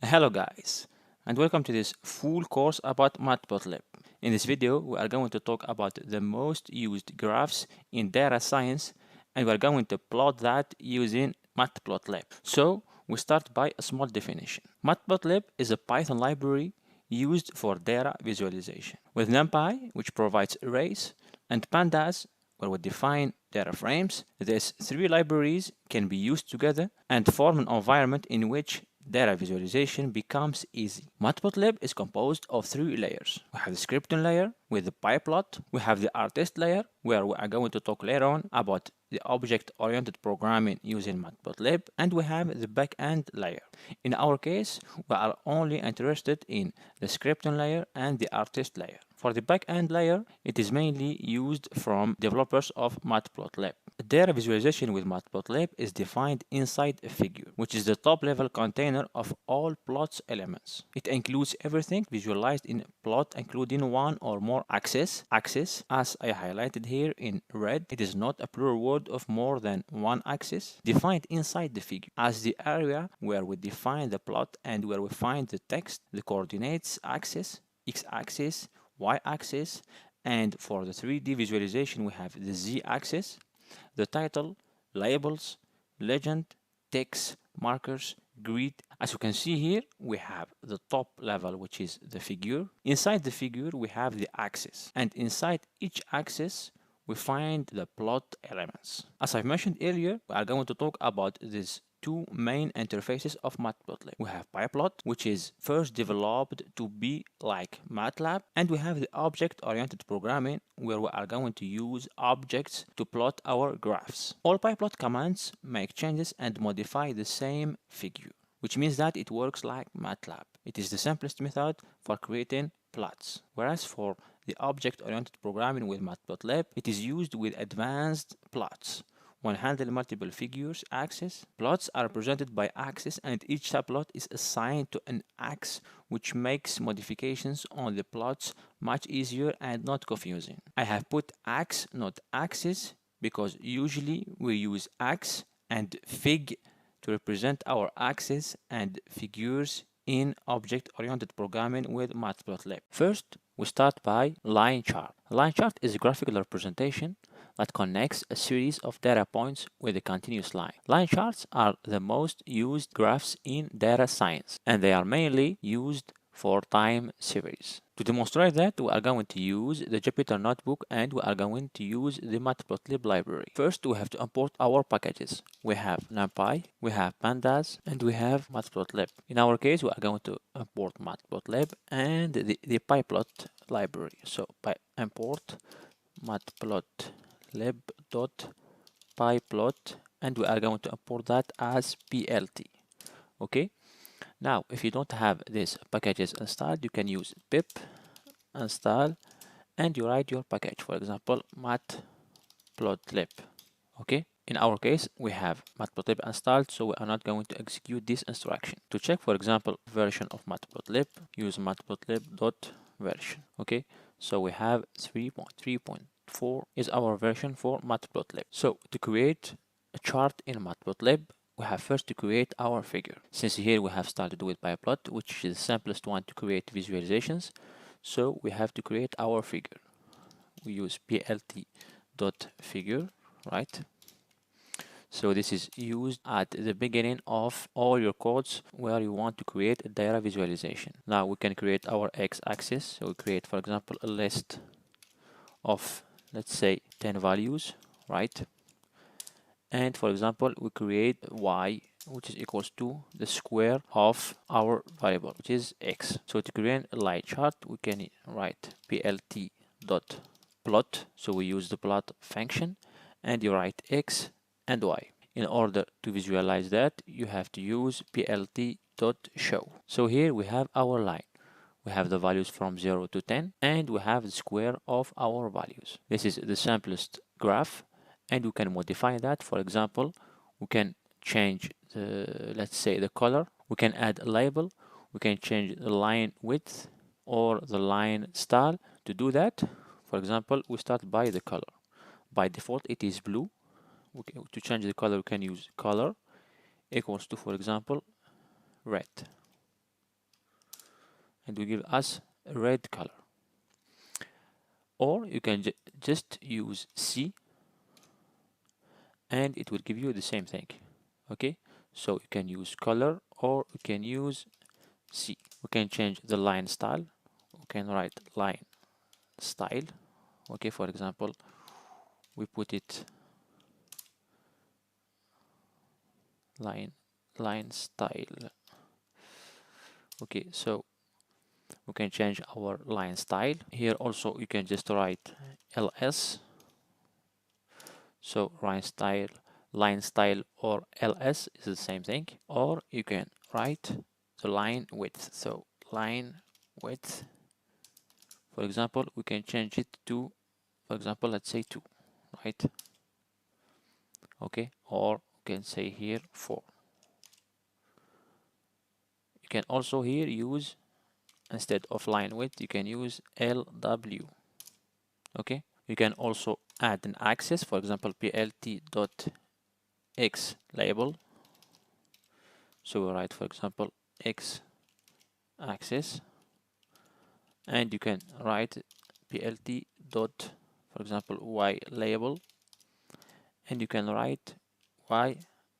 Hello guys, and welcome to this full course about Matplotlib. In this video, we are going to talk about the most used graphs in data science, and we are going to plot that using Matplotlib. So, we start by a small definition. Matplotlib is a Python library used for data visualization, with NumPy, which provides arrays, and Pandas, where we define data frames. These three libraries can be used together and form an environment in which data visualization becomes easy. Matplotlib is composed of three layers. We have the scripting layer with the pyplot. We have the artist layer, where we are going to talk later on about the object-oriented programming using Matplotlib, and we have the backend layer. In our case, we are only interested in the scripting layer and the artist layer. For the backend layer, it is mainly used from developers of Matplotlib. Data visualization with Matplotlib is defined inside a figure, which is the top-level container of all plots elements. It includes everything visualized in a plot, including one or more axes. Axis, as I highlighted here in red, it is not a plural word of more than one axis, defined inside the figure as the area where we define the plot and where we find the text, the coordinates axis, x-axis, y-axis, and for the 3D visualization we have the z-axis, the title, labels, legend, text, markers, grid. As you can see here, we have the top level, which is the figure. Inside the figure, we have the axis, and inside each axis, we find the plot elements. As I mentioned earlier, we are going to talk about these two main interfaces of Matplotlib. We have pyplot, which is first developed to be like MATLAB, and we have the object-oriented programming, where we are going to use objects to plot our graphs. All pyplot commands make changes and modify the same figure, which means that it works like MATLAB. It is the simplest method for creating plots, whereas for the object-oriented programming with Matplotlib, it is used with advanced plots. When handling multiple figures axes, plots are represented by axes, and each subplot is assigned to an axe, which makes modifications on the plots much easier and not confusing. I have put axe, not axis, because usually we use axe and fig to represent our axes and figures in object-oriented programming with Matplotlib. First, we start by line chart. A line chart is a graphical representation that connects a series of data points with a continuous line. Line charts are the most used graphs in data science, and they are mainly used for time series. To demonstrate that, we are going to use the Jupyter Notebook and we are going to use the Matplotlib library. First, we have to import our packages. We have NumPy, we have Pandas, and we have Matplotlib. In our case, we are going to import Matplotlib and the pyplot library. So, by import matplotlib.pyplot, and we are going to import that as plt. Okay. Now, if you don't have these packages installed, you can use pip install and you write your package, for example, matplotlib. Okay. In our case, we have matplotlib installed, so we are not going to execute this instruction. To check, for example, version of matplotlib, use matplotlib.version. Okay. So we have 3.3.4 is our version for Matplotlib. So to create a chart in Matplotlib, we have first to create our figure. Since here we have started with pyplot, which is the simplest one to create visualizations, so we have to create our figure. We use plt.figure, right? So this is used at the beginning of all your codes where you want to create a data visualization. Now we can create our x-axis. So we create, for example, a list of, let's say, 10 values, right? And for example, we create y, which is equals to the square of our variable, which is x. So to create a line chart, we can write plt.plot. So we use the plot function, and you write x and y. In order to visualize that, you have to use plt.show. So here we have our line. We have the values from 0 to 10, and we have the square of our values. This is the simplest graph, and we can modify that. For example, we can change the, let's say, the color. We can add a label. We can change the line width or the line style. To do that, for example, we start by the color. By default, it is blue. Okay, to change the color, we can use color equals to, for example, red. and will give us a red color. Or you can just use C and it will give you the same thing. Okay, so you can use color or you can use C. We can change the line style. We can write line style. Okay, for example, we put it line style. Okay, so we can change our line style. Here also you can just write ls. So line style or ls is the same thing. Or you can write the line width. So line width, for example, we can change it to, for example, let's say 2, right? Okay, or we can say here 4. You can also here use, instead of line width, you can use LW. Okay, you can also add an axis, for example, plt.x label. So we write, for example, x axis, and you can write plt dot, for example, y label, and you can write y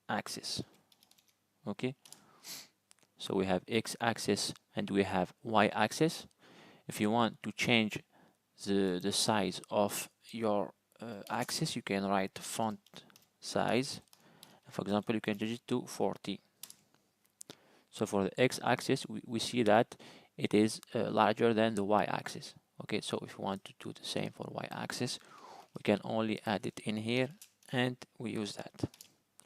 axis. Okay, so we have x axis and we have y axis. If you want to change the size of your axis, you can write font size. For example, you can change it to 40. So for the x-axis, we see that it is larger than the y-axis. Okay, so if you want to do the same for y-axis, we can only add it in here and we use that.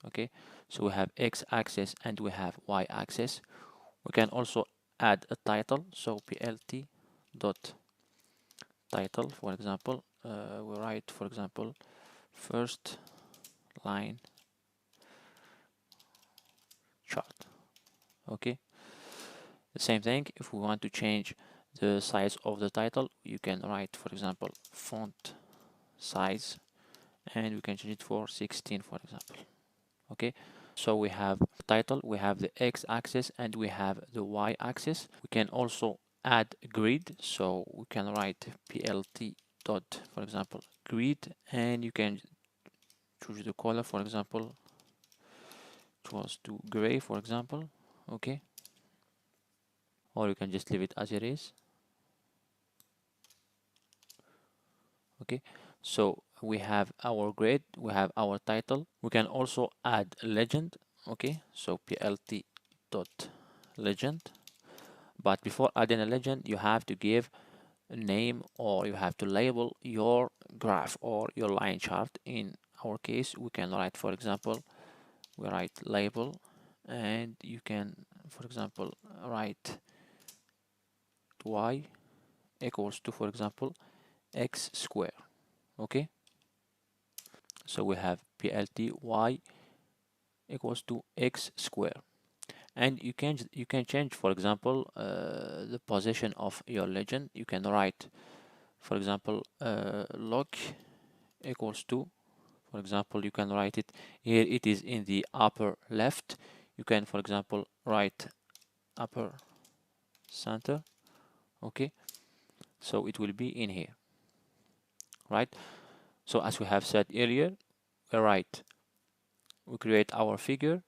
Okay, so we have x-axis and we have y-axis. We can also add a title, so plt dot title, for example, we write, for example, first line chart. Okay, the same thing, if we want to change the size of the title, you can write, for example, font size, and we can change it for 16, for example. Okay, so we have the title, we have the x-axis, and we have the y-axis. We can also add a grid, so we can write plt dot, for example, grid, and you can choose the color, for example, it was to gray, for example. Okay, or you can just leave it as it is. Okay, so we have our grid, we have our title. We can also add a legend. Okay, so plt dot legend, but before adding a legend you have to give a name, or you have to label your graph or your line chart. In our case, we can write, for example, we write label, and you can, for example, write y equals to, for example, x square. Okay, so we have plt y equals to x square, and you can change, for example, the position of your legend. You can write, for example, log equals to, for example, you can write it here, it is in the upper left. You can, for example, write upper center. Okay, so it will be in here, right? So as we have said earlier, we create our figure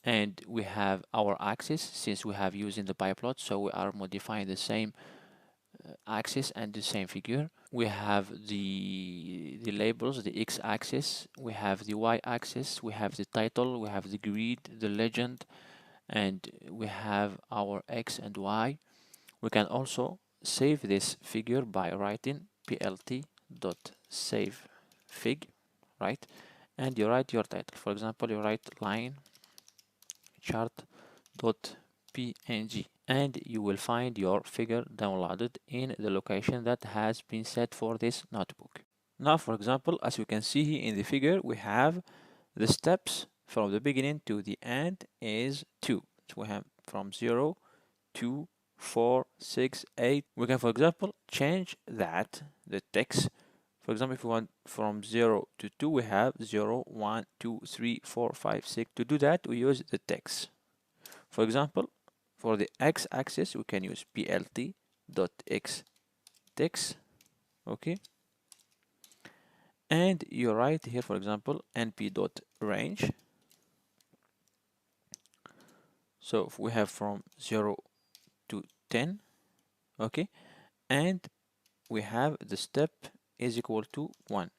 and we have our axis, since we have using the biplot, so we are modifying the same axis and the same figure. We have the labels, the x-axis, we have the y-axis, we have the title, we have the grid, the legend, and we have our x and y. We can also save this figure by writing plt dot save fig, right? And you write your title. For example, you write line chart dot png, and you will find your figure downloaded in the location that has been set for this notebook. Now, for example, as you can see here in the figure, we have the steps from the beginning to the end is 2. So we have from 0, 2, 4, 6, 8. We can, for example, change that, the text. For example, if we want from 0 to 2, we have 0, 1, 2, 3, 4, 5, 6. To do that, we use the text. For example, For the x-axis, we can use plt.x text, okay? And you write here, for example, np.range. So if we have from 0 to 10, okay? And we have the step is equal to 1,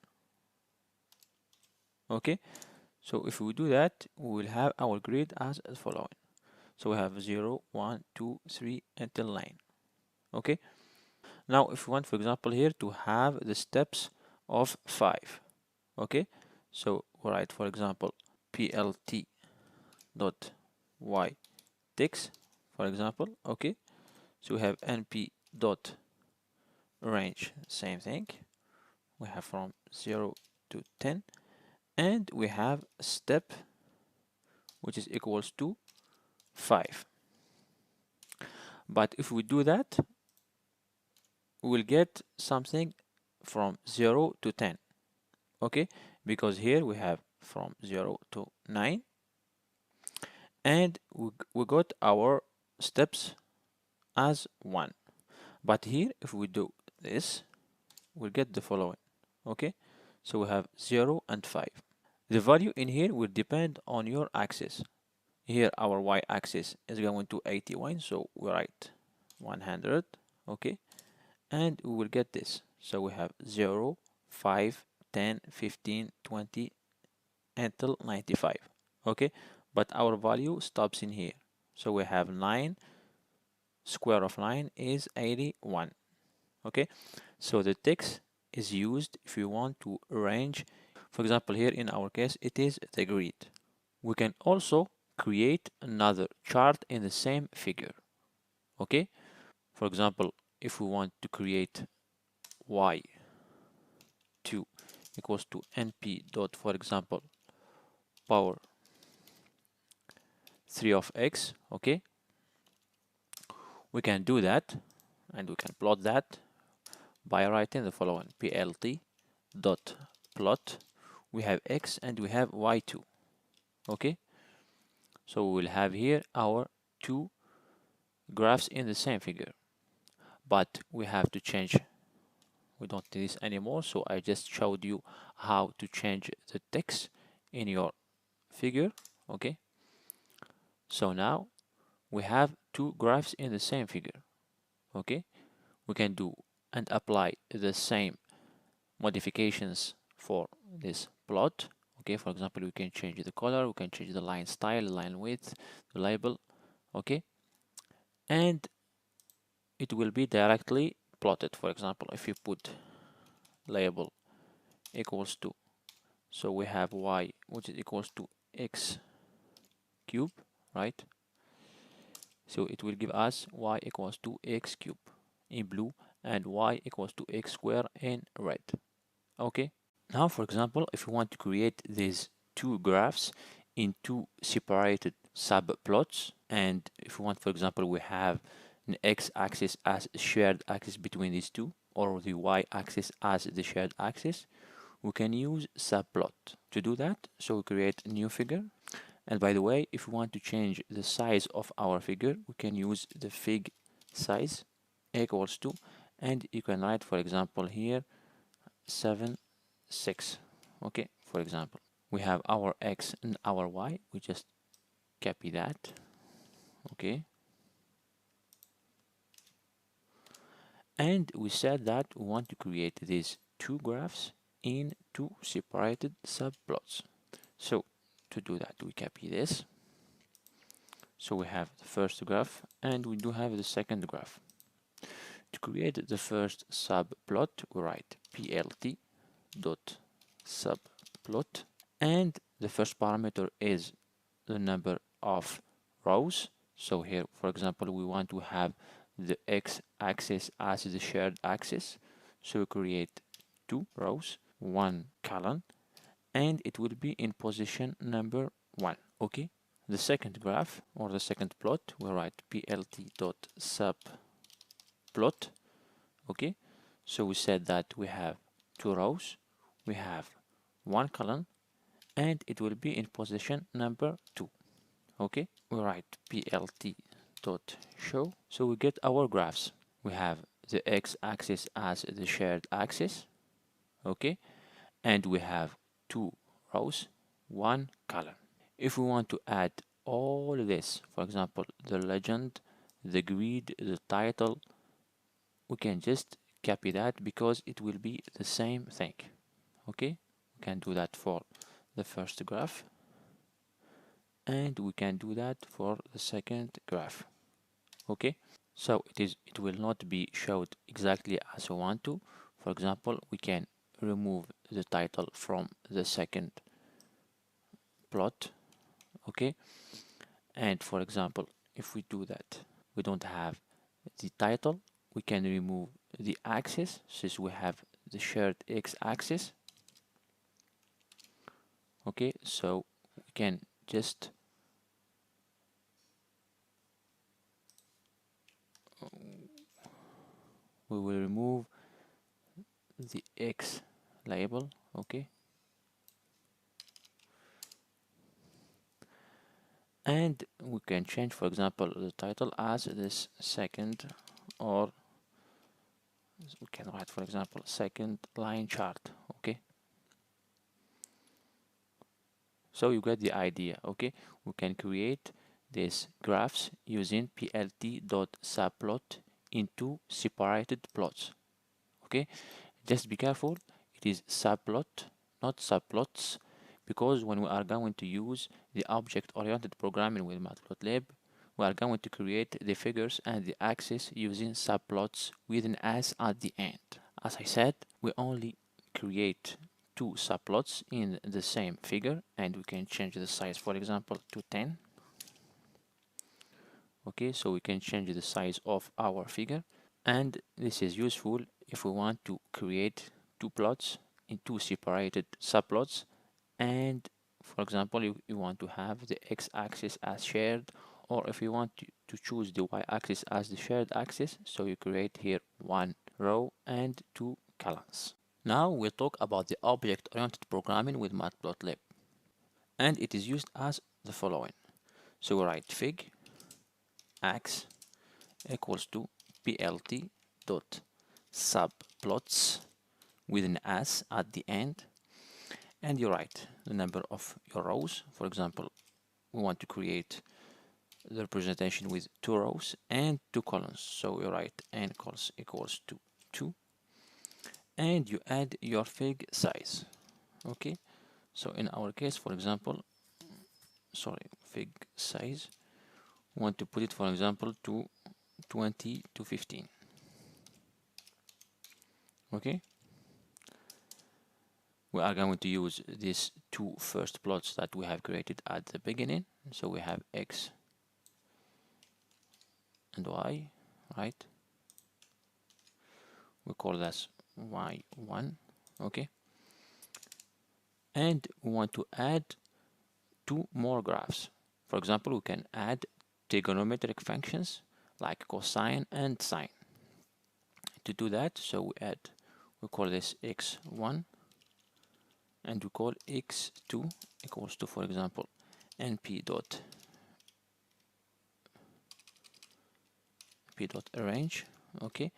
okay? So if we do that, we will have our grid as the following. So we have 0, 1, 2, 3 until 9, okay? Now if we want, for example, here to have the steps of 5, okay? So we write, for example, plt dot y text, for example, okay? So we have np dot range, same thing. We have from 0 to 10, and we have step which is equals to 5. But if we do that, we will get something from 0 to 10, okay? Because here we have from 0 to 9, and we got our steps as 1. But here, if we do this, we'll get the following, okay? So we have 0 and 5. The value in here will depend on your axis. Here our y-axis is going to 81, so we write 100, okay? And we will get this. So we have 0, 5, 10, 15, 20 until 95, okay? But our value stops in here. So we have 9, square of 9 is 81, okay? So the text is used if you want to arrange. For example, here in our case, it is the grid. We can also create another chart in the same figure, okay? For example, if we want to create y2 equals to np dot, for example, power 3 of x, okay? We can do that, and we can plot that by writing the following: plt dot plot. We have x and we have y2, okay? So we will have here our two graphs in the same figure, but we have to change. We don't do this anymore, so I just showed you how to change the text in your figure, okay? So now we have two graphs in the same figure, okay? We can do and apply the same modifications for this plot, okay? For example, we can change the color, we can change the line style, the line width, the label, okay? And it will be directly plotted. For example, if you put label equals to, so we have y which is equals to x cube, right? So it will give us y equals to x cube in blue and y equals to x square in red, okay? Now, for example, if we want to create these two graphs in two separated subplots, and if we want, for example, we have an x-axis as shared axis between these two, or the y-axis as the shared axis, we can use subplot to do that. So we create a new figure. And by the way, if we want to change the size of our figure, we can use the fig size equals to, and you can write, for example, here 7, 6, okay? For example, we have our x and our y. We just copy that, okay? And we said that we want to create these two graphs in two separated subplots. So to do that, we copy this. So we have the first graph and we do have the second graph. To create the first subplot, we write plt dot subplot, and the first parameter is the number of rows. So here, for example, we want to have the x-axis as the shared axis, so we create 2 rows, 1 column, and it will be in position number 1, okay? The second graph, or the second plot, we write plt.subplot, okay? So we said that we have 2 rows, we have 1 column, and it will be in position number 2, okay? We write plt dot show. So we get our graphs. We have the x-axis as the shared axis, okay, and we have 2 rows, 1 column. If we want to add all this, for example, the legend, the grid, the title, we can just copy that because it will be the same thing. Okay, we can do that for the first graph, and we can do that for the second graph. Okay, so it will not be showed exactly as we want to. For example, we can remove the title from the second plot. Okay, and for example, if we do that, we don't have the title, we can remove the axis since we have the shared x-axis. Okay, so we can just we will remove the x label. Okay, and we can change, for example, the title as this second, or we can write, for example, second line chart. Okay, so you get the idea. Okay, we can create these graphs using plt.subplot into separated plots. Okay, just be careful, it is subplot, not subplots, because when we are going to use the object-oriented programming with Matplotlib, we are going to create the figures and the axis using subplots with an s at the end. As I said, we only create 2 subplots in the same figure, and we can change the size, for example, to 10. Okay, so we can change the size of our figure, and this is useful if we want to create 2 plots in 2 separated subplots, and for example you want to have the x-axis as shared, or if you want to choose the y-axis as the shared axis, so you create here 1 row and 2 columns. Now we'll talk about the object-oriented programming with Matplotlib, and it is used as the following. So we write fig x equals to plt dot subplots with an s at the end, and you write the number of your rows. For example, we want to create the representation with 2 rows and 2 columns, so you write n columns equals to 2, and you add your fig size. Okay, so in our case, for example, fig size, we want to put it, for example, to 20 to 15. Okay, we are going to use these 2 first plots that we have created at the beginning. So we have x and y, right? We call this y1. Okay, and we want to add 2 more graphs. For example, we can add trigonometric functions like cosine and sine. To do that, so we call this x1, and we call x2 equals to, for example, np dot arrange. Okay,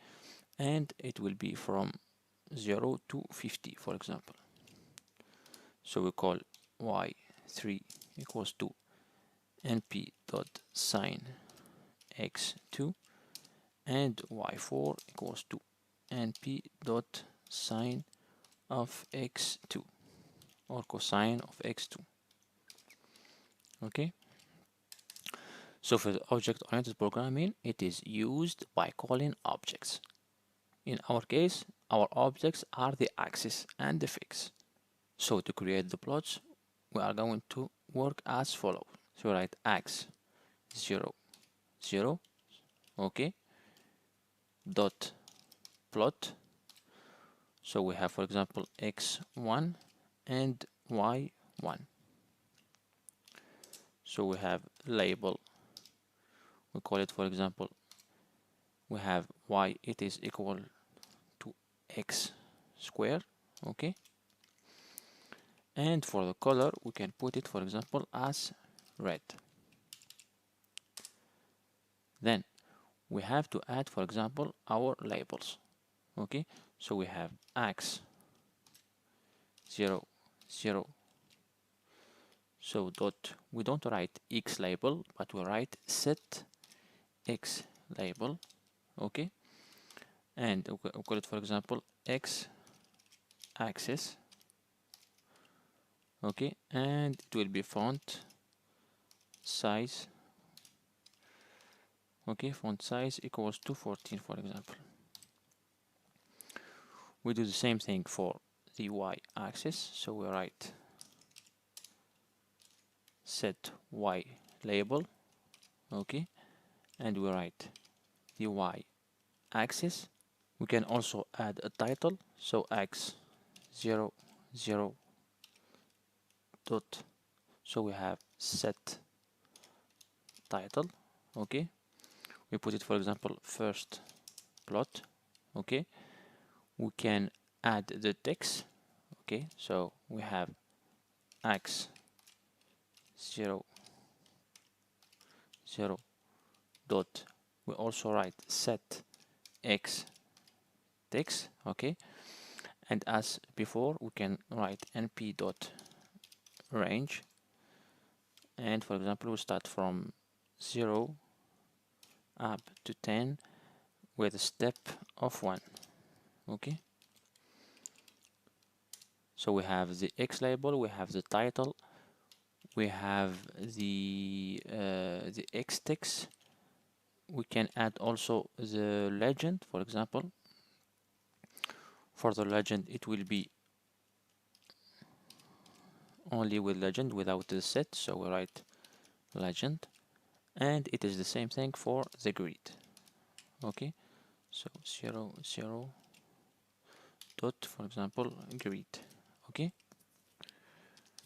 and it will be from 0 to 50, for example. So we call y3 equals to np dot sine x2, and y4 equals to np dot sine of x2, or cosine of x2. Okay, so for the object-oriented programming, it is used by calling objects. In our case, our objects are the axis and the figs. So to create the plots, we are going to work as follows. So write x 0 0, okay, dot plot. So we have, for example, x1 and y1. So we have label, we call it, for example, we have y, it is equal to x squared. Okay, and for the color we can put it, for example, as red. Then we have to add, for example, our labels. Okay, so we have x 0 0. So dot, we don't write x label, but we write set x label. Okay, and we'll call it, for example, x axis. Okay, and it will be font size. Okay, font size equals to 14, for example. We do the same thing for the y axis, so we write set y label. Okay, and we write the y axis. We can also add a title, so x 0 0 dot, so we have set title. Okay, we put it, for example, first plot. Okay, we can add the text. Okay, so we have x 0 0 dot, we also write set x text. Okay, and as before we can write np dot range, and for example we start from 0 up to 10 with a step of 1. Okay, so we have the X label, we have the title, we have the X text. We can add also the legend. For example, for the legend it will be only with legend without the set, so we write legend, and it is the same thing for the grid. Okay, so 0 0 dot, for example, grid. Okay,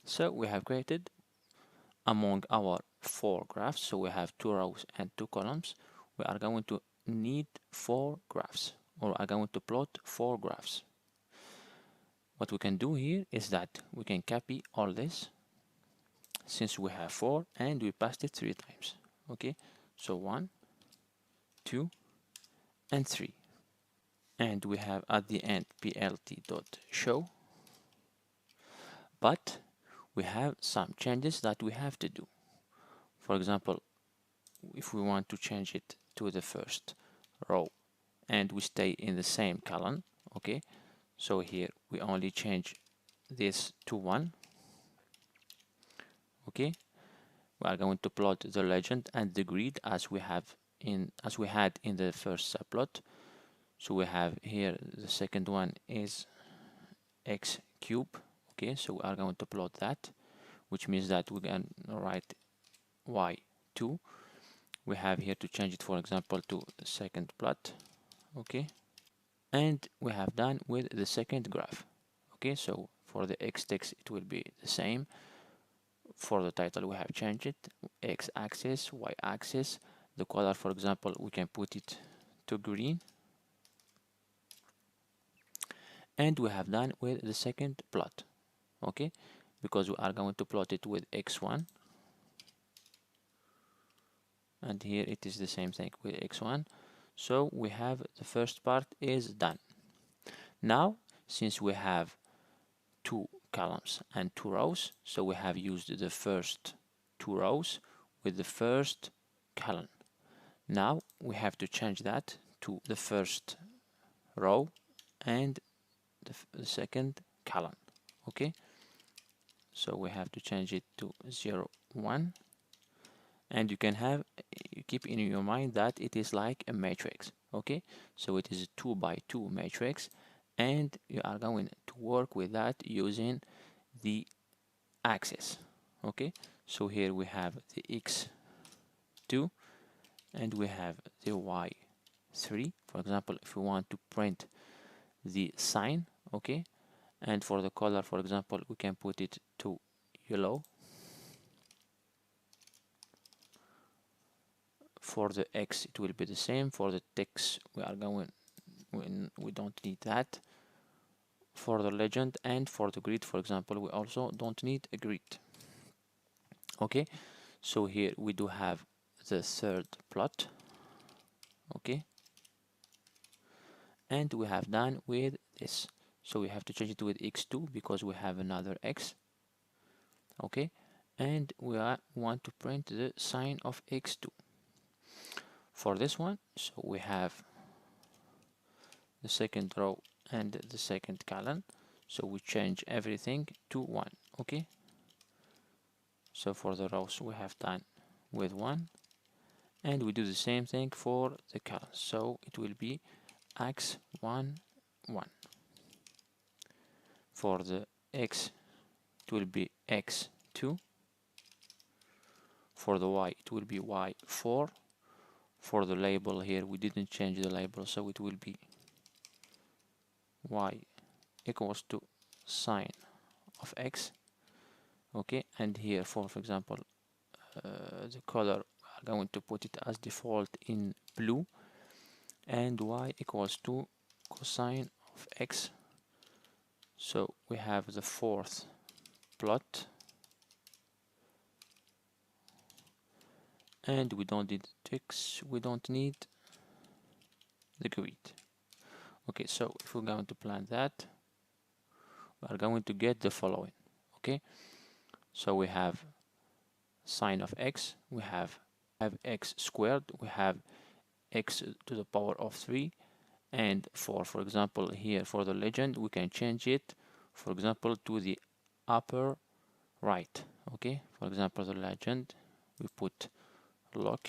so we have created among our 4 graphs, so we have 2 rows and 2 columns. We are going to need 4 graphs, or are going to plot 4 graphs. What we can do here is that we can copy all this, since we have 4, and we passed it 3 times. Okay, so 1 2 and 3, and we have at the end plt.show, but we have some changes that we have to do. For example, if we want to change it to the first row and we stay in the same column, okay, so here we only change this to 1. Okay, we are going to plot the legend and the grid as we had in the first subplot. So we have here the second one is x cube. Okay, so we are going to plot that, which means that we can write y2. We have here to change it, for example, to the second plot. Okay, and we have done with the second graph. Okay, so for the x text it will be the same. For the title we have changed it, x-axis, y-axis. The color, for example, we can put it to green. And we have done with the second plot. Okay, because we are going to plot it with x1, and here it is the same thing with x1. So we have the first part is done. Now, since we have 2 columns and 2 rows, so we have used the first 2 rows with the first column. Now we have to change that to the first row and the second column. Okay, so we have to change it to 0 1, and you keep in your mind that it is like a matrix. Okay, so it is a 2 by 2 matrix, and you are going to work with that using the axis. Okay, so here we have the x2 and we have the y3. For example, if we want to print the sign, okay, and for the color, for example, we can put it to yellow. For the x it will be the same. For the text we don't need that. For the legend and for the grid, for example, we also don't need a grid. Okay, so here we do have the third plot. Okay, and we have done with this, so we have to change it with x2 because we have another x. Okay, and we want to print the sign of x2 for this one. So we have the second row and the second column, so we change everything to 1. Okay, so for the rows we have done with 1, and we do the same thing for the columns, so it will be x1 1. For the x it will be x2. For the y it will be y4. For the label here we didn't change the label, so it will be y equals to sign of x. Okay, and here for example the color we are going to put it as default in blue, and y equals to cosine of x. So we have the fourth plot, and we don't need text, we don't need the grid. Okay, so if we're going to plan that, we are going to get the following. Okay, so we have sine of x, we have x squared, we have x to the power of 3, and for example here for the legend we can change it, for example, to the upper right. Okay, for example the legend we put lock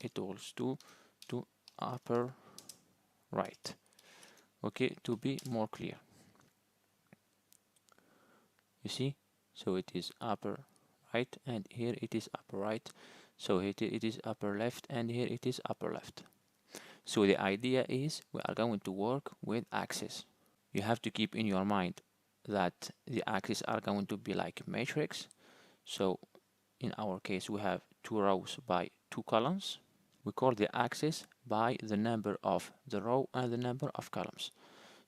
equals to upper right. Okay, to be more clear, you see, so it is upper right, and here it is upper right, so it is upper left, and here it is upper left. So the idea is we are going to work with axes. You have to keep in your mind that the axes are going to be like a matrix. So in our case we have 2 rows by 2 columns. We call the axis by the number of the row and the number of columns.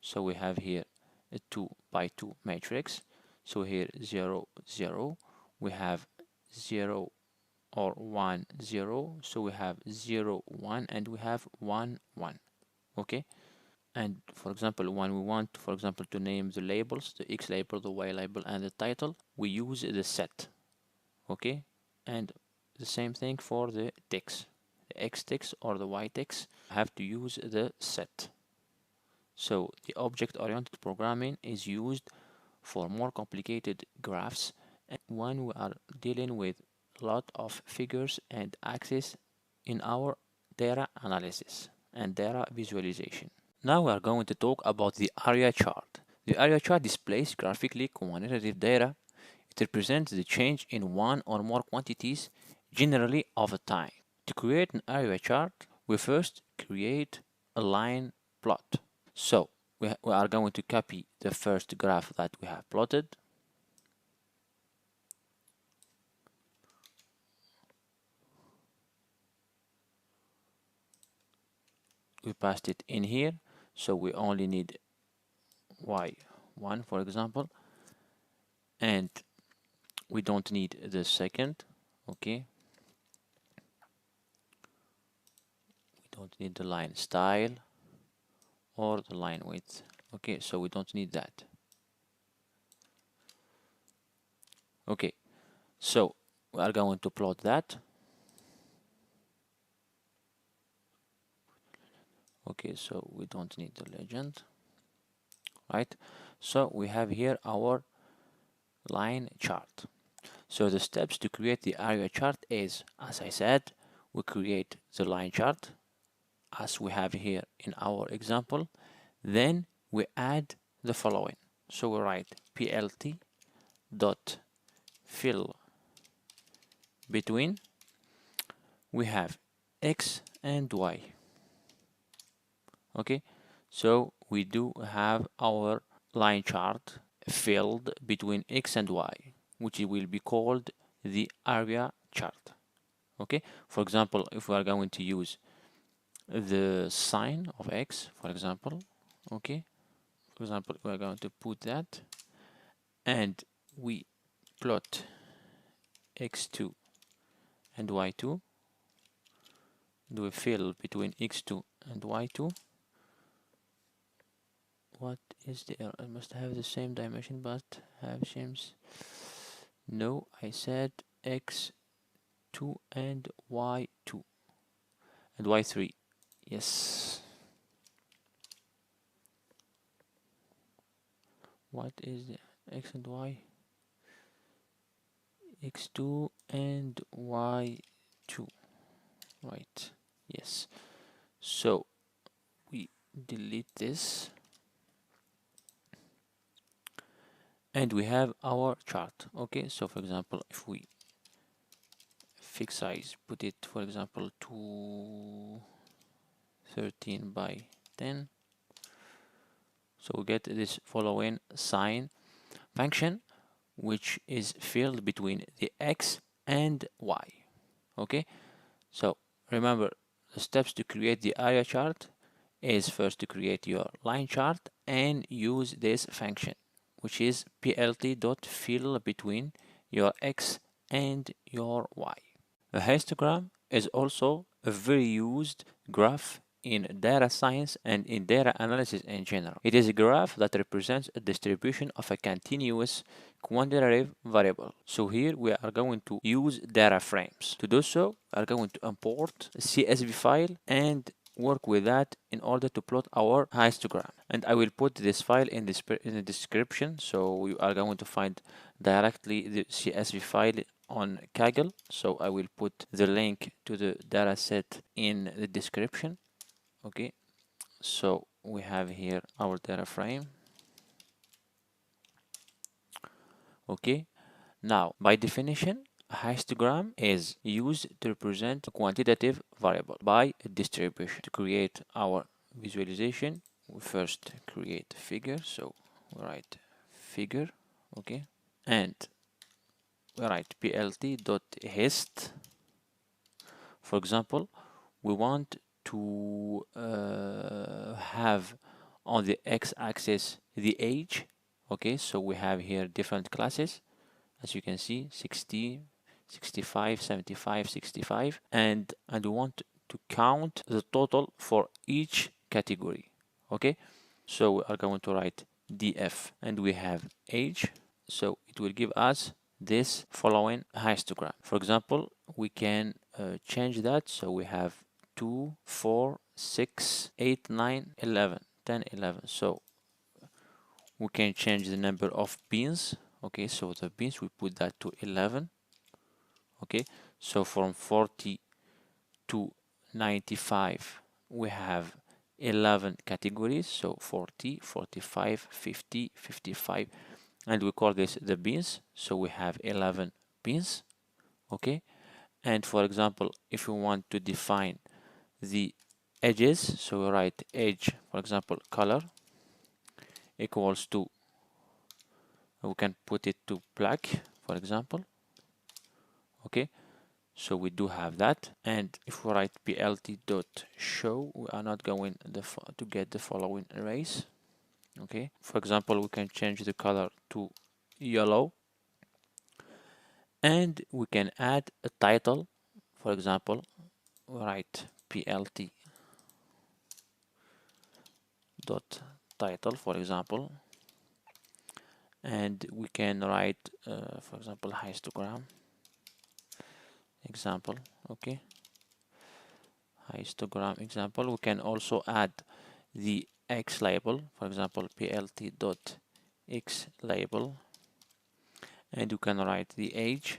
So we have here a 2 by 2 matrix. So here 0 0, we have 0 or 1 0, so we have 0 1, and we have 1 1. Okay, and for example when we want, for example, to name the labels, the x label, the y label, and the title, we use the set. Okay, and the same thing for the text, the x text or the y text, have to use the set. So the object-oriented programming is used for more complicated graphs, and when we are dealing with a lot of figures and axes in our data analysis and data visualization. Now we are going to talk about the area chart. The area chart displays graphically quantitative data. It represents the change in one or more quantities, generally over time. To create an area chart, we first create a line plot. So we are going to copy the first graph that we have plotted. We passed it in here, so we only need y1, for example, and we don't need the second. Okay, we don't need the line style or the line width. Okay, so we don't need that. Okay, so we are going to plot that. Okay, so we don't need the legend, right? So we have here our line chart. So the steps to create the area chart is, as I said, we create the line chart as we have here in our example. Then we add the following. So we write plt dot fill between. We have x and y. Okay, so we do have our line chart filled between x and y, which will be called the area chart. Okay, for example, if we are going to use the sign of x, for example, okay, for example, we are going to put that, and we plot x2 and y2, do a fill between x2 and y2. What is the error? I must have the same dimension but have seams. No, I said x2 and y2 and y3. Yes. What is the x and y? x2 and y2. Right. Yes. So we delete this. And we have our chart. Okay, so for example, if we fix size, put it for example to 13 by 10, so we get this following sign function, which is filled between the x and y. Okay, so remember the steps to create the area chart is first to create your line chart and use this function, which is plt.fill between your x and your y. A histogram is also a very used graph in data science and in data analysis in general. It is a graph that represents a distribution of a continuous quantitative variable. So here we are going to use data frames. To do so, we are going to import a CSV file and work with that in order to plot our histogram. And I will put this file in the description, so you are going to find directly the CSV file on Kaggle. So I will put the link to the dataset in the description. Okay, so we have here our data frame. Okay, now by definition, a histogram is used to represent a quantitative variable by a distribution. To create our visualization, we first create a figure. So we write figure, okay, and we write plt.hist. For example, we want to have on the x-axis the age. Okay, so we have here different classes, as you can see, 60, 65, 75, 65, and we want to count the total for each category. Okay, so we are going to write df, and we have age, so it will give us this following histogram. For example, we can change that, so we have 2, 4, 6, 8, 9, 11, 10, 11. So we can change the number of pins. Okay, so the pins, we put that to 11. Okay, so from 40 to 95 we have 11 categories, so 40, 45, 50, 55, and we call this the bins, so we have 11 bins. Okay, and for example, if we want to define the edges, so we write edge, for example, color equals to, we can put it to black, for example. Okay, so we do have that. And if we write plt.show, we are not going to get the following arrays. Okay, for example, we can change the color to yellow, and we can add a title. For example, we write plt dot title, for example, and we can write for example, histogram example. Okay, histogram example. We can also add the x label, for example, plt dot x label, and you can write the age,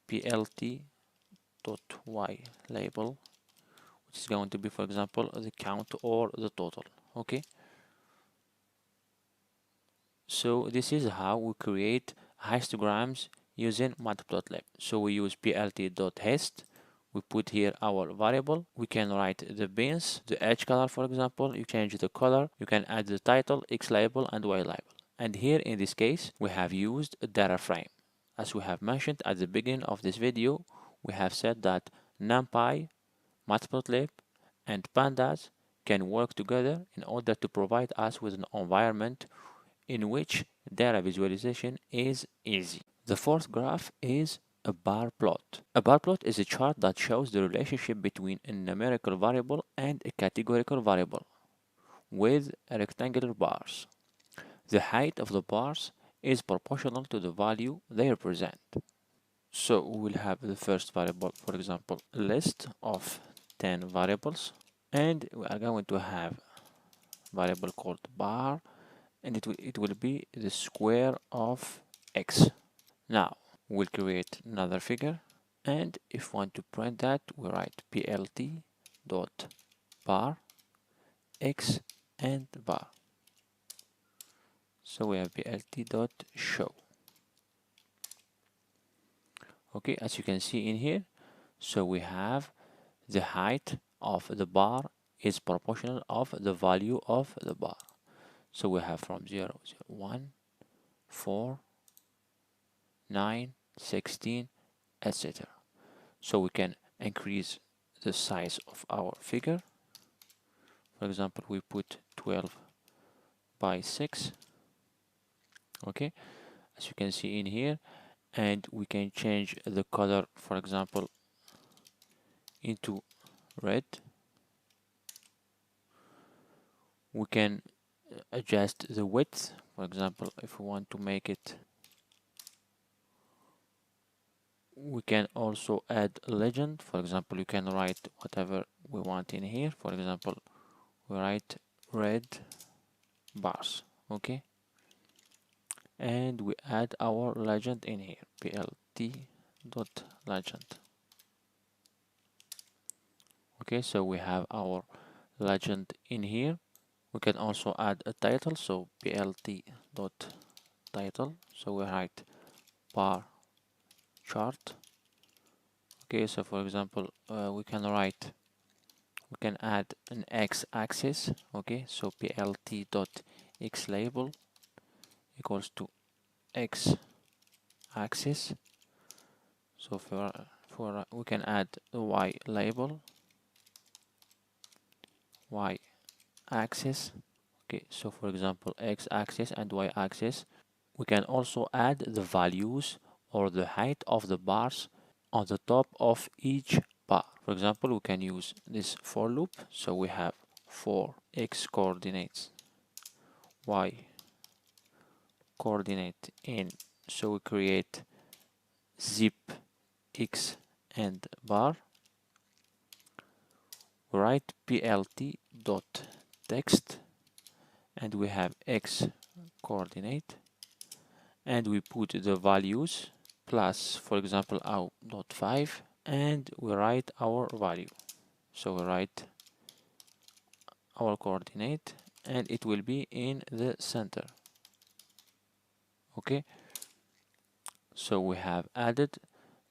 plt dot y label, which is going to be, for example, the count or the total. Okay, so this is how we create histograms using Matplotlib. So we use plt.hist, we put here our variable, we can write the bins, the edge color, for example, you change the color, you can add the title, x label and y label. And here in this case, we have used a data frame. As we have mentioned at the beginning of this video, we have said that NumPy, Matplotlib, and Pandas can work together in order to provide us with an environment in which data visualization is easy. The fourth graph is a bar plot. A bar plot is a chart that shows the relationship between a numerical variable and a categorical variable with rectangular bars. The height of the bars is proportional to the value they represent. So we'll have the first variable, for example, a list of 10 variables, and we are going to have variable called bar, and it will be the square of x. Now we'll create another figure, and if we want to print that, we write plt dot bar x and bar. So we have plt dot show. Okay, as you can see in here, so we have the height of the bar is proportional of the value of the bar. So we have from 0, 0, 1, 4, 9, 16, etc. So we can increase the size of our figure. For example, we put 12 by 6. Okay, as you can see in here, and we can change the color, for example, into red. We can adjust the width, for example, if we want to make it. We can also add a legend. For example, you can write whatever we want in here. For example, we write red bars. Okay, and we add our legend in here, plt dot legend. Okay, so we have our legend in here. We can also add a title, so plt dot title. So we write bar chart. Okay, so for example, we can add an x-axis. Okay, so plt dot x label equals to x-axis. So for we can add a y label, y-axis. Okay, so for example, x-axis and y-axis. We can also add the values or the height of the bars on the top of each bar. For example, we can use this for loop. So we have for x coordinates, y coordinate in. So we create zip x and bar. We write plt dot text, and we have x coordinate, and we put the values plus, for example, our dot 5, and we write our value. So we write our coordinate, and it will be in the center. Okay, so we have added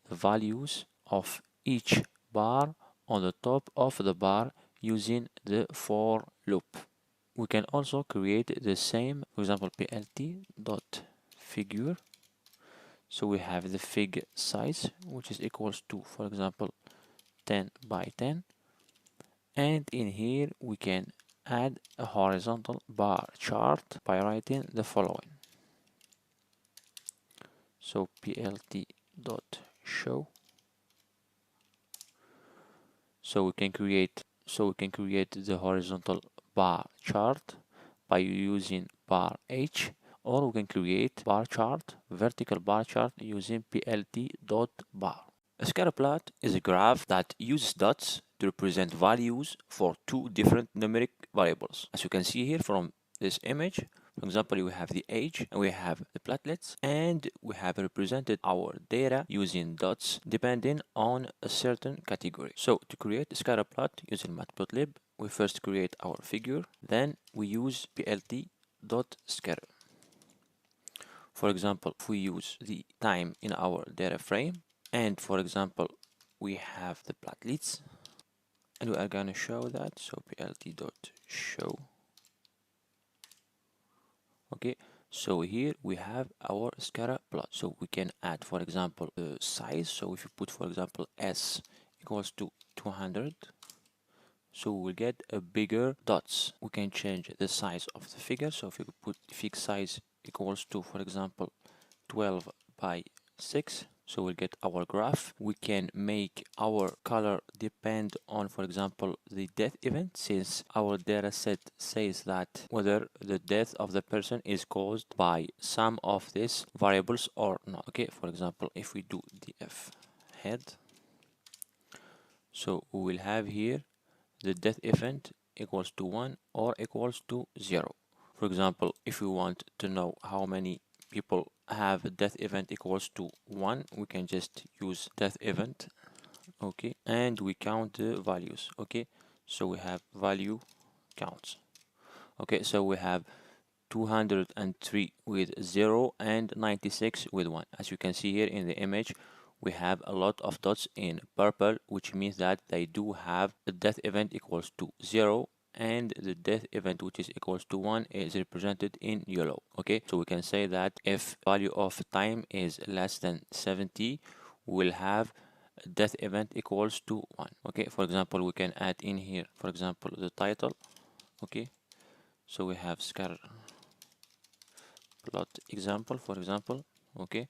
the values of each bar on the top of the bar using the for loop. We can also create the same, for example, plt dot figure. So we have the fig size, which is equals to, for example, 10 by 10, and in here we can add a horizontal bar chart by writing the following. So plt dot show. So we can create the horizontal bar chart by using bar h, or we can create bar chart, vertical bar chart, using plt dot bar. A scatter plot is a graph that uses dots to represent values for two different numeric variables. As you can see here from this image, for example, we have the age and we have the platelets, and we have represented our data using dots depending on a certain category. So to create a scatter plot using Matplotlib, we first create our figure, then we use plt.scatter. For example, if we use the time in our data frame, and for example, we have the platelets, and we are going to show that, so plt.show. Okay, so here we have our scatter plot. So we can add, for example, the size. So if you put, for example, s equals to 200, so we will get a bigger dots. We can change the size of the figure. So if you put fig size equals to, for example, 12 by 6, So we'll get our graph. We can make our color depend on, for example, the death event, since our data set says that whether the death of the person is caused by some of these variables or not. Okay, for example, if we do df head, so we will have here the death event equals to 1 or equals to 0. For example, if we want to know how many people have a death event equals to 1, we can just use death event, okay, and we count the values. Okay, so we have value counts. Okay, so we have 203 with 0 and 96 with 1. As you can see here in the image, we have a lot of dots in purple, which means that they do have the death event equals to 0, and the death event which is equals to 1 is represented in yellow. Okay, so we can say that if value of time is less than 70, we'll have death event equals to 1. Okay, for example, we can add in here, for example, the title. Okay, so we have scatter plot example, for example. Okay,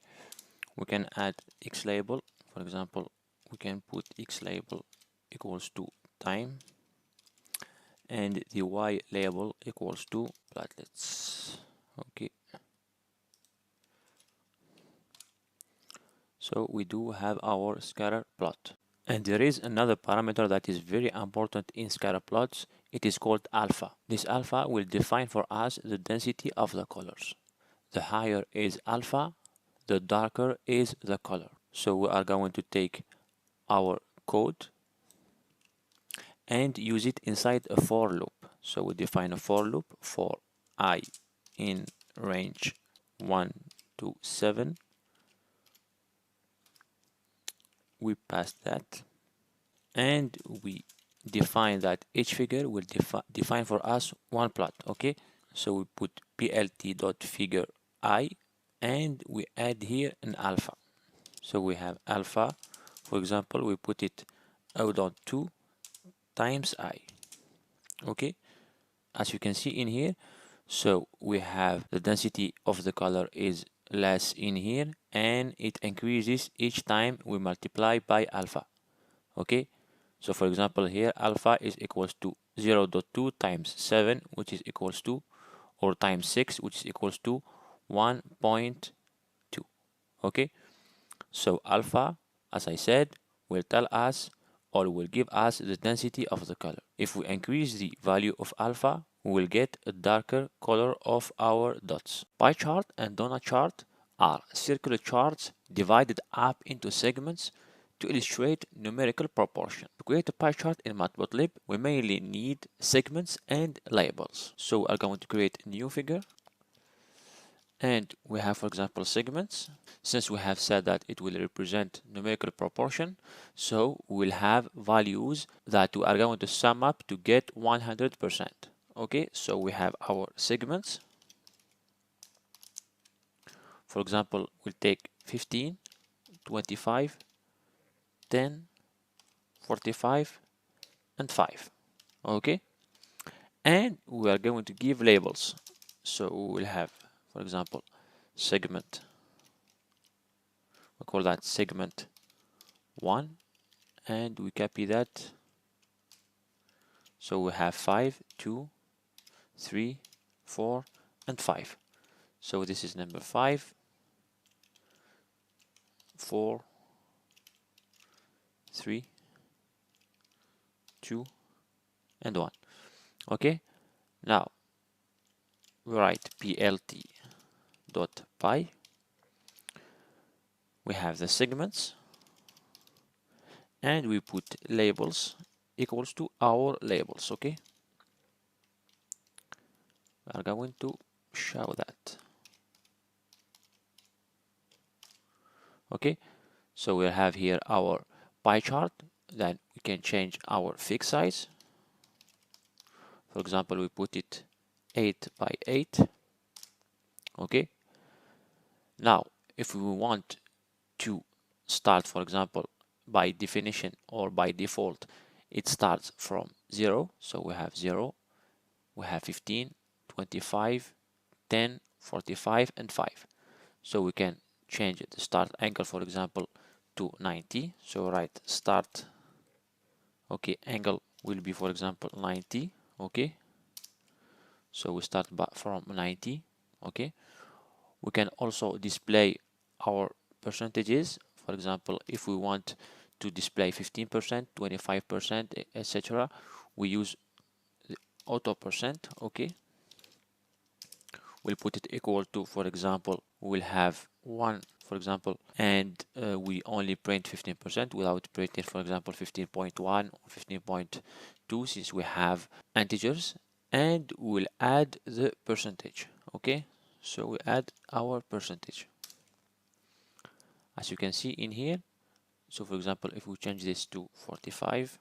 we can add x label, for example, we can put x label equals to time, and the y label equals to platelets. Okay, so we do have our scatter plot. And there is another parameter that is very important in scatter plots. It is called alpha. This alpha will define for us the density of the colors. The higher is alpha, the darker is the color. So we are going to take our code and use it inside a for loop. So we define a for loop for I in range 1 to 7. We pass that, and we define that each figure will define for us one plot. Okay, so we put plt.figure I, and we add here an alpha. So we have alpha, for example, we put it 0.2 times I. Okay, as you can see in here, so we have the density of the color is less in here, and it increases each time we multiply by alpha. Okay, so for example here alpha is equals to 0.2 times 7, which is equals to, or times 6, which is equals to 1.2. Okay, so alpha, as I said, will tell us or will give us the density of the color. If we increase the value of alpha, we will get a darker color of our dots. Pie chart and donut chart are circular charts divided up into segments to illustrate numerical proportion. To create a pie chart in Matplotlib, we mainly need segments and labels. So we are going to create a new figure, and we have, for example, segments. Since we have said that it will represent numerical proportion, so we'll have values that we are going to sum up to get 100%. Okay, so we have our segments. For example, we'll take 15, 25, 10, 45, and 5. Okay, and we are going to give labels. So we will have, for example, segment, we call that segment 1, and we copy that. So we have 5, 2, 3, 4, and 5. So this is number 5, 4, 3, 2, and 1. Okay, now we write plt.py. We have the segments, and we put labels equals to our labels. Okay, we are going to show that. Okay, so we have here our pie chart. Then we can change our fixed size. For example, we put it 8 by 8. Okay, now if we want to start, for example, by definition or by default, it starts from 0. So we have 0, we have 15, 25, 10, 45, and 5. So we can change the start angle, for example, to 90. So write start, okay, angle will be, for example, 90. Okay, so we start from 90. Okay, we can also display our percentages. For example, if we want to display 15%, 25%, etc., we use the auto percent. Okay, we'll put it equal to, for example, we'll have 1, for example, and we only print 15% without printing, for example, 15.1 or 15.2, since we have integers, and we'll add the percentage. Okay, so we add our percentage, as you can see in here. So for example, if we change this to 45,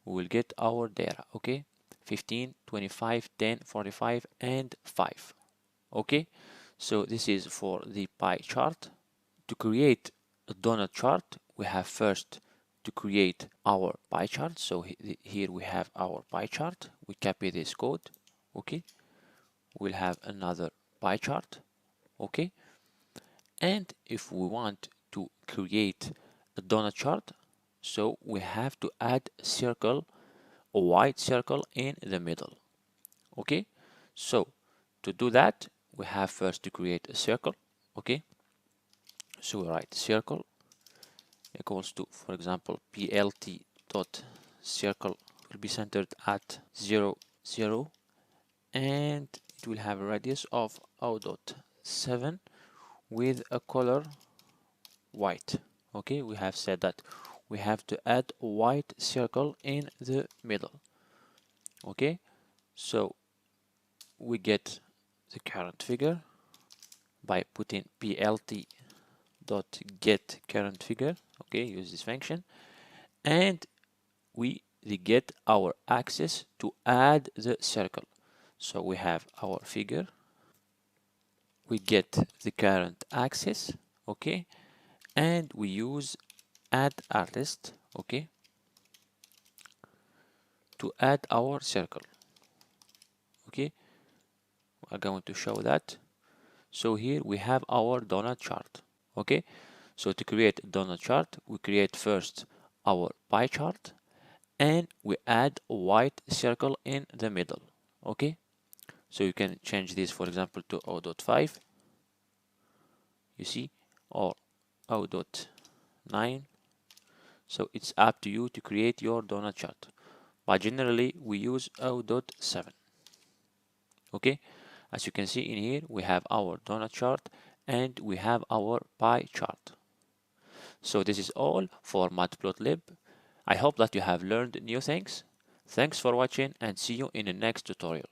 we will get our data. Okay, 15, 25, 10, 45, and 5. Okay, so this is for the pie chart. To create a donut chart, we have first to create our pie chart. So here we have our pie chart. We copy this code. Okay, we'll have another pie chart. Okay, and if we want to create a donut chart, so we have to add a circle, a white circle in the middle. Okay, so to do that, we have first to create a circle. Okay, so we write circle equals to, for example, plt dot circle will be centered at 0, 0, and it will have a radius of 0.7 with a color white. Okay, we have said that we have to add a white circle in the middle. Okay, so we get the current figure by putting plt dot get current figure. Okay, use this function, and we get our axis to add the circle. So we have our figure, we get the current axis. Okay, and we use add artist. Okay, to add our circle. Okay, we are going to show that. So here we have our donut chart. Okay, so to create a donut chart, we create first our pie chart, and we add a white circle in the middle. Okay, so you can change this, for example, to 0.5, you see, or 0.9. So it's up to you to create your donut chart, but generally we use 0.7. Okay, as you can see in here, we have our donut chart and we have our pie chart. So this is all for Matplotlib. I hope that you have learned new things. Thanks for watching, and see you in the next tutorial.